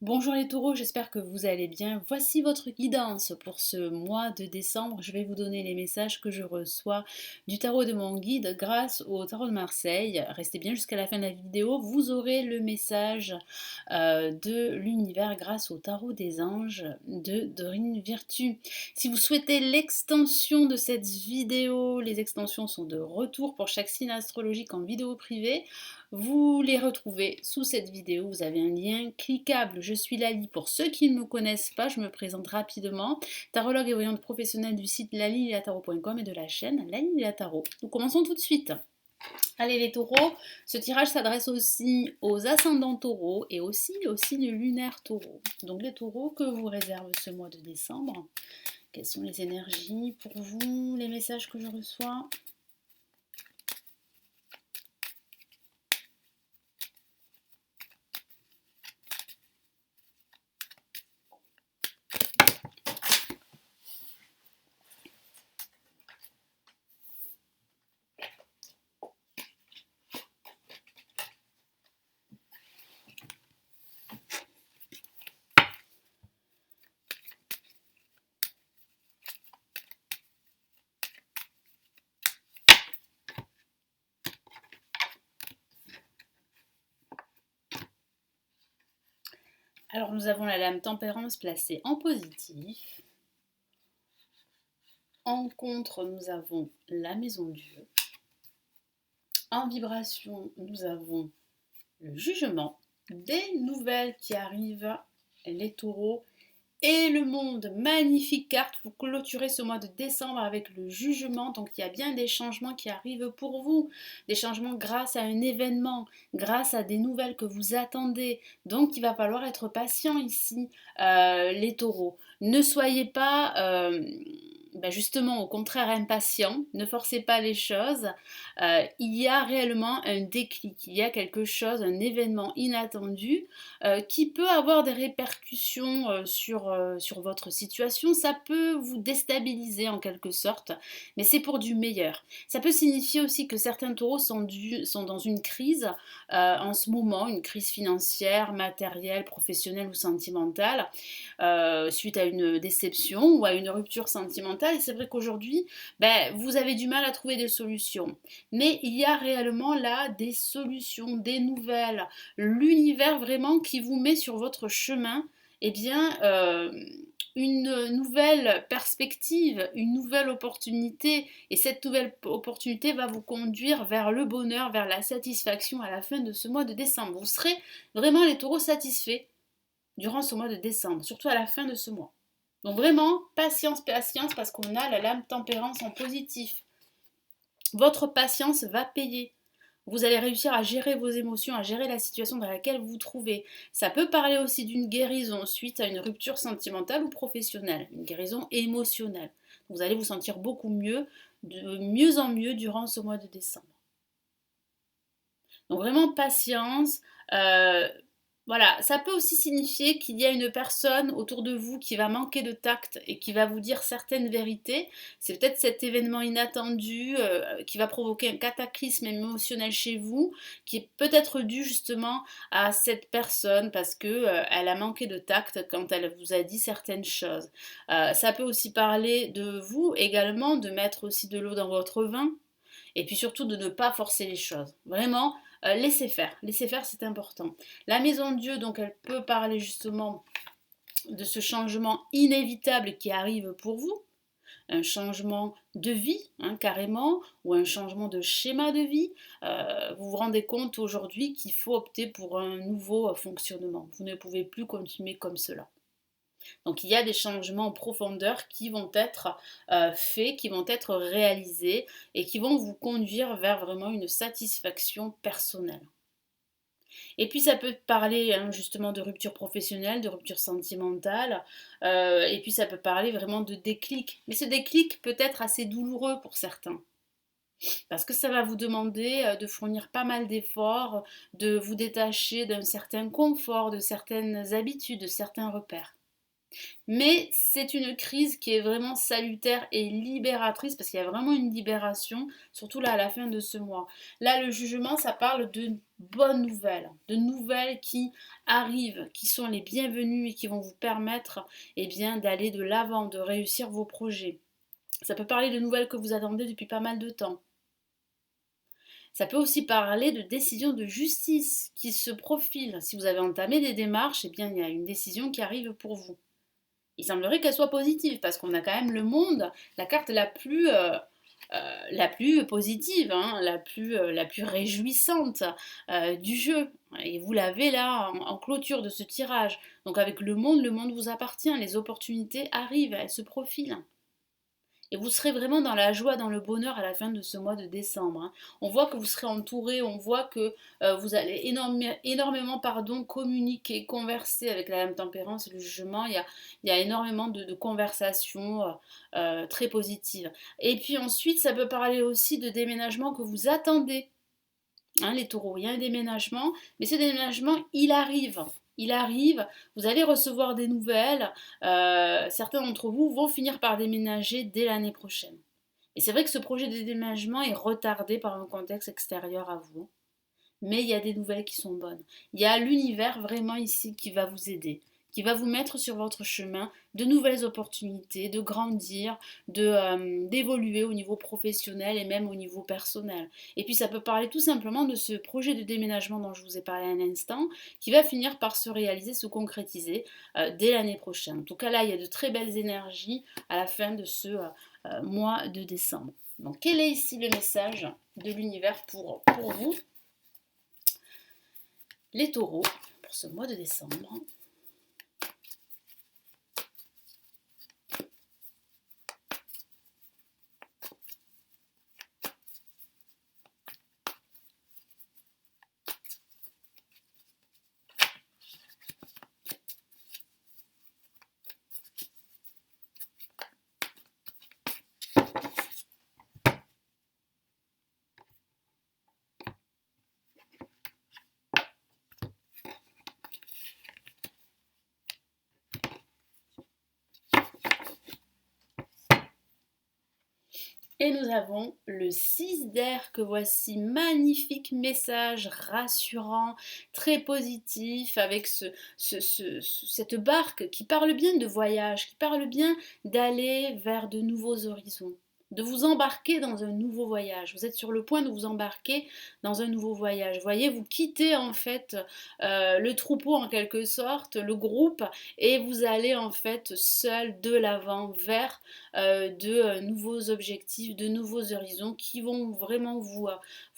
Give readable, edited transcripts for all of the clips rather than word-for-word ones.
Bonjour les taureaux, j'espère que vous allez bien. Voici votre guidance pour ce mois de décembre. Je vais vous donner les messages que je reçois du tarot de mon guide grâce au tarot de Marseille. Restez bien jusqu'à la fin de la vidéo, vous aurez le message de l'univers grâce au tarot des anges de Dorine Virtue. Si vous souhaitez l'extension de cette vidéo, les extensions sont de retour pour chaque signe astrologique en vidéo privée. Vous les retrouvez sous cette vidéo, vous avez un lien cliquable. Je suis Lali. Pour ceux qui ne me connaissent pas, je me présente rapidement. Tarologue et voyante professionnelle du site lalililataro.com et de la chaîne Lali Tarot. Nous commençons tout de suite. Allez les taureaux, ce tirage s'adresse aussi aux ascendants taureaux et aussi aux signes lunaires taureaux. Donc les taureaux, que vous réserve ce mois de décembre? Quelles sont les énergies pour vous, les messages que je reçois? Alors nous avons la lame tempérance placée en positif. En contre, nous avons la maison Dieu. En vibration, nous avons le jugement, des nouvelles qui arrivent, les taureaux et le monde. Magnifique carte pour clôturer ce mois de décembre avec le jugement. Donc il y a bien des changements qui arrivent pour vous, des changements grâce à un événement, grâce à des nouvelles que vous attendez. Donc il va falloir être patient ici, les taureaux. Ne soyez pas justement au contraire impatient, ne forcez pas les choses. Il y a réellement un déclic, il y a quelque chose, un événement inattendu qui peut avoir des répercussions sur votre situation. Ça peut vous déstabiliser en quelque sorte, mais c'est pour du meilleur. Ça peut signifier aussi que certains taureaux sont dans une crise en ce moment, une crise financière, matérielle, professionnelle ou sentimentale, suite à une déception ou à une rupture sentimentale. Et c'est vrai qu'aujourd'hui, vous avez du mal à trouver des solutions. Mais il y a réellement là des solutions, des nouvelles, l'univers vraiment qui vous met sur votre chemin, eh bien, une nouvelle perspective, une nouvelle opportunité. Et cette nouvelle opportunité va vous conduire vers le bonheur, vers la satisfaction à la fin de ce mois de décembre. Vous serez vraiment les taureaux satisfaits durant ce mois de décembre, surtout à la fin de ce mois. Donc vraiment, patience, patience, parce qu'on a la lame tempérance en positif. Votre patience va payer. Vous allez réussir à gérer vos émotions, à gérer la situation dans laquelle vous vous trouvez. Ça peut parler aussi d'une guérison suite à une rupture sentimentale ou professionnelle, une guérison émotionnelle. Vous allez vous sentir beaucoup mieux, de mieux en mieux durant ce mois de décembre. Donc vraiment patience. euh, voilà, ça peut aussi signifier qu'il y a une personne autour de vous qui va manquer de tact et qui va vous dire certaines vérités. C'est peut-être cet événement inattendu qui va provoquer un cataclysme émotionnel chez vous, qui est peut-être dû justement à cette personne parce que elle a manqué de tact quand elle vous a dit certaines choses. Ça peut aussi parler de vous également, de mettre aussi de l'eau dans votre vin et puis surtout de ne pas forcer les choses. Vraiment, laissez faire, c'est important. La maison de Dieu, donc elle peut parler justement de ce changement inévitable qui arrive pour vous, un changement de vie, hein, carrément, ou un changement de schéma de vie. Vous vous rendez compte aujourd'hui qu'il faut opter pour un nouveau fonctionnement. Vous ne pouvez plus continuer comme cela. Donc il y a des changements en profondeur qui vont être faits, qui vont être réalisés et qui vont vous conduire vers vraiment une satisfaction personnelle. Et puis ça peut parler hein, justement de rupture professionnelle, de rupture sentimentale, et puis ça peut parler vraiment de déclic. Mais ce déclic peut être assez douloureux pour certains. Parce que ça va vous demander de fournir pas mal d'efforts, de vous détacher d'un certain confort, de certaines habitudes, de certains repères. Mais c'est une crise qui est vraiment salutaire et libératrice parce qu'il y a vraiment une libération, surtout là à la fin de ce mois. Là, le jugement, ça parle de bonnes nouvelles, de nouvelles qui arrivent, qui sont les bienvenues et qui vont vous permettre d'aller de l'avant, de réussir vos projets. Ça peut parler de nouvelles que vous attendez depuis pas mal de temps. Ça peut aussi parler de décisions de justice qui se profilent. Si vous avez entamé des démarches, il y a une décision qui arrive pour vous. Il semblerait qu'elle soit positive parce qu'on a quand même le monde, la carte la plus positive, hein, la plus réjouissante du jeu. Et vous l'avez là en clôture de ce tirage. Donc avec le monde vous appartient, les opportunités arrivent, elles se profilent. Et vous serez vraiment dans la joie, dans le bonheur à la fin de ce mois de décembre, hein. On voit que vous serez entouré, on voit que vous allez énormément communiquer, converser avec la Dame Tempérance et le jugement. Il y a énormément de conversations très positives. Et puis ensuite, ça peut parler aussi de déménagement que vous attendez. Hein, les taureaux, il y a un déménagement, mais ce déménagement, il arrive. Il arrive, vous allez recevoir des nouvelles, certains d'entre vous vont finir par déménager dès l'année prochaine. Et c'est vrai que ce projet de déménagement est retardé par un contexte extérieur à vous, mais il y a des nouvelles qui sont bonnes. Il y a l'univers vraiment ici qui va vous aider, qui va vous mettre sur votre chemin de nouvelles opportunités, de grandir, d'évoluer au niveau professionnel et même au niveau personnel. Et puis ça peut parler tout simplement de ce projet de déménagement dont je vous ai parlé un instant, qui va finir par se réaliser, se concrétiser dès l'année prochaine. En tout cas là, il y a de très belles énergies à la fin de ce mois de décembre. Donc quel est ici le message de l'univers pour vous, les taureaux, pour ce mois de décembre? Et nous avons le 6 d'air que voici, magnifique message rassurant, très positif, avec cette barque qui parle bien de voyage, qui parle bien d'aller vers de nouveaux horizons, de vous embarquer dans un nouveau voyage. Vous êtes sur le point de vous embarquer dans un nouveau voyage. Vous voyez, vous quittez en fait le troupeau en quelque sorte, le groupe, et vous allez en fait seul de l'avant vers de nouveaux objectifs, de nouveaux horizons qui vont vraiment vous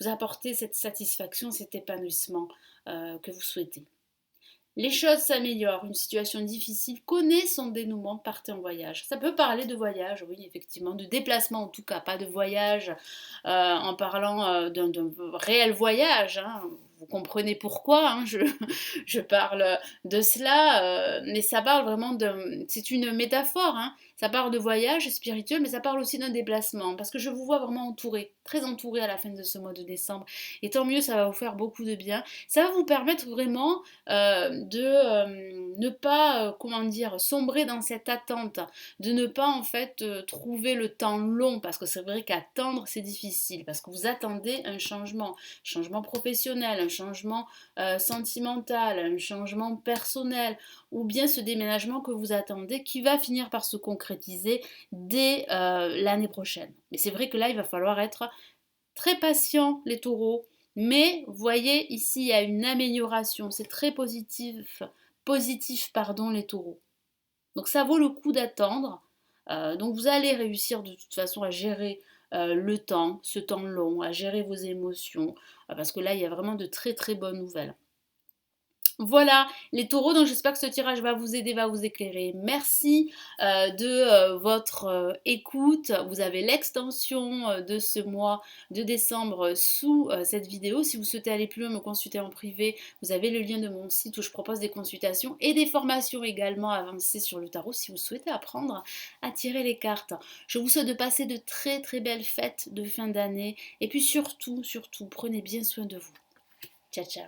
apporter cette satisfaction, cet épanouissement que vous souhaitez. Les choses s'améliorent, une situation difficile connaît son dénouement, partez en voyage. Ça peut parler de voyage, oui, effectivement, de déplacement en tout cas, pas de voyage en parlant d'un réel voyage, hein. Vous comprenez pourquoi hein, je parle de cela, mais ça parle vraiment de... C'est une métaphore, hein. Ça parle de voyage spirituel, mais ça parle aussi d'un déplacement, parce que je vous vois vraiment entouré, très entouré à la fin de ce mois de décembre. Et tant mieux, ça va vous faire beaucoup de bien. Ça va vous permettre vraiment de ne pas, comment dire, sombrer dans cette attente, de ne pas en fait trouver le temps long, parce que c'est vrai qu'attendre c'est difficile, parce que vous attendez un changement professionnel, un changement sentimental, un changement personnel, ou bien ce déménagement que vous attendez qui va finir par se concrétiser dès l'année prochaine. Mais c'est vrai que là, il va falloir être très patient, les taureaux, mais voyez, ici, il y a une amélioration, c'est très positif, pardon, les taureaux. Donc ça vaut le coup d'attendre. Donc vous allez réussir de toute façon à gérer le temps, ce temps long, à gérer vos émotions, parce que là, il y a vraiment de très très bonnes nouvelles. Voilà les taureaux, donc j'espère que ce tirage va vous aider, va vous éclairer. Merci de votre écoute. Vous avez l'extension de ce mois de décembre sous cette vidéo. Si vous souhaitez aller plus loin, me consulter en privé, vous avez le lien de mon site où je propose des consultations et des formations également avancées sur le tarot si vous souhaitez apprendre à tirer les cartes. Je vous souhaite de passer de très très belles fêtes de fin d'année et puis surtout, prenez bien soin de vous. Ciao, ciao.